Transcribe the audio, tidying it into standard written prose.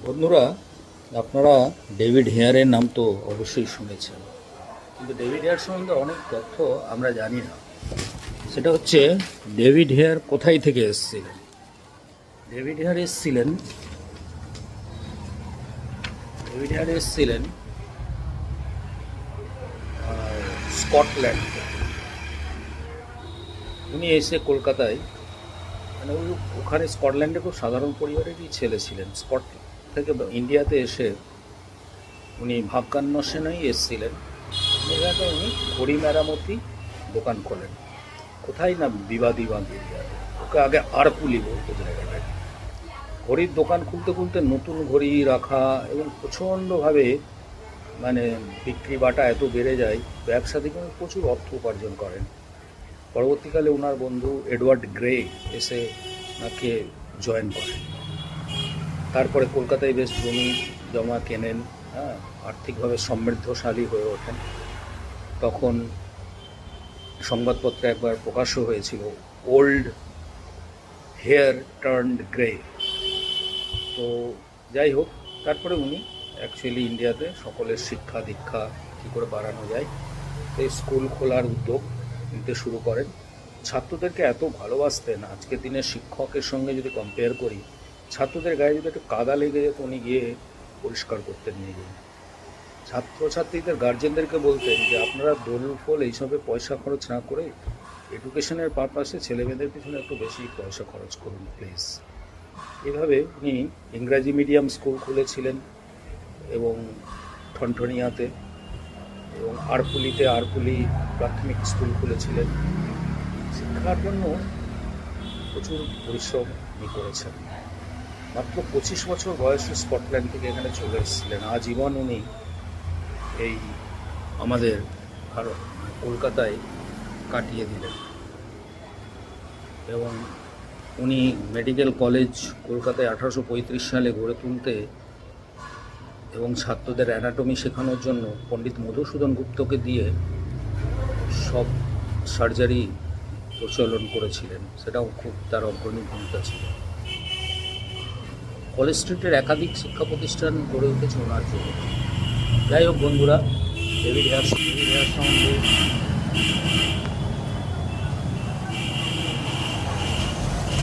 বন্ধুরা, আপনারা ডেভিড হেয়ারের নাম তো অবশ্যই শুনেছেন, কিন্তু ডেভিড হেয়ার সম্বন্ধে অনেক তথ্য আমরা জানি না। সেটা হচ্ছে ডেভিড হেয়ার কোথায় থেকে এসেছিলেন। ডেভিড হেয়ার এসেছিলেন স্কটল্যান্ড থেকে। উনি এসে কলকাতায়, মানে ওখানে স্কটল্যান্ডে খুব সাধারণ পরিবারেরই ছেলে ছিলেন। স্কট থেকে ইন্ডিয়াতে এসে উনি ভাগ্যান্বেষণেই এসেছিলেন। এখানে উনি ঘড়ি মেরামতি দোকান খোলেন। কোথায় না, বিবাদীবাগ এরিয়াতে। ওকে আগে আরপুলি বলতো জায়গাটায়। ঘড়ির দোকান খুলতে খুলতে নতুন ঘড়ি রাখা এবং প্রচণ্ডভাবে মানে বিক্রি বাটা এত বেড়ে যায়, ব্যবসা থেকে উনি প্রচুর অর্থ উপার্জন করেন। পরবর্তীকালে ওনার বন্ধু এডওয়ার্ড গ্রে এসে ওনাকে জয়েন করেন। তারপরে কলকাতায় বেশ জমি জমা কেনেন, হ্যাঁ, আর্থিকভাবে সমৃদ্ধশালী হয়ে ওঠেন। তখন সংবাদপত্রে একবার প্রকাশও হয়েছিল, ওল্ড হেয়ার টার্নড গ্রে। তো যাই হোক, তারপরে উনি অ্যাকচুয়ালি ইন্ডিয়াতে সকলের শিক্ষা দীক্ষা কী করে বাড়ানো যায় সেই স্কুল খোলার উদ্যোগ নিতে শুরু করেন। ছাত্রদেরকে এত ভালোবাসতেন, আজকের দিনে শিক্ষকের সঙ্গে যদি কম্পেয়ার করি, ছাত্রদের গায়ে যদি একটু কাদা লেগে যেত উনি গিয়ে পরিষ্কার করতেন নিজে। ছাত্রছাত্রীদের গার্জেনদেরকে বলতেন যে আপনারা দোল ফোল এইসবে পয়সা খরচ না করে এডুকেশনের পারপাসে ছেলেমেয়েদের পিছনে একটু বেশি পয়সা খরচ করুন প্লিজ। এভাবে উনি ইংরাজি মিডিয়াম স্কুল খুলেছিলেন এবং ঠনঠনিয়াতে এবং আরপুলি প্রাথমিক স্কুল খুলেছিলেন। শিক্ষার জন্য প্রচুর পরিশ্রম উনি করেছেন। মাত্র 25 বছর বয়সে স্কটল্যান্ড থেকে এখানে চলে এসেছিলেন। আজীবন উনি এই আমাদের ভারত কলকাতায় কাটিয়ে দিলেন এবং উনি মেডিকেল কলেজ কলকাতায় 1835 সালে গড়ে তুলতে এবং ছাত্রদের অ্যানাটমি শেখানোর জন্য পণ্ডিত মধুসূদন গুপ্তকে দিয়ে সব সার্জারি প্রচলন করেছিলেন। সেটাও খুব তার অগ্রণী ভূমিকা ছিল। কলেজ স্ট্রিটের একাধিক শিক্ষা প্রতিষ্ঠান গড়ে উঠেছে ওনার জন্য। যাই হোক বন্ধুরা, ডেভিড হেয়ার সম্বন্ধে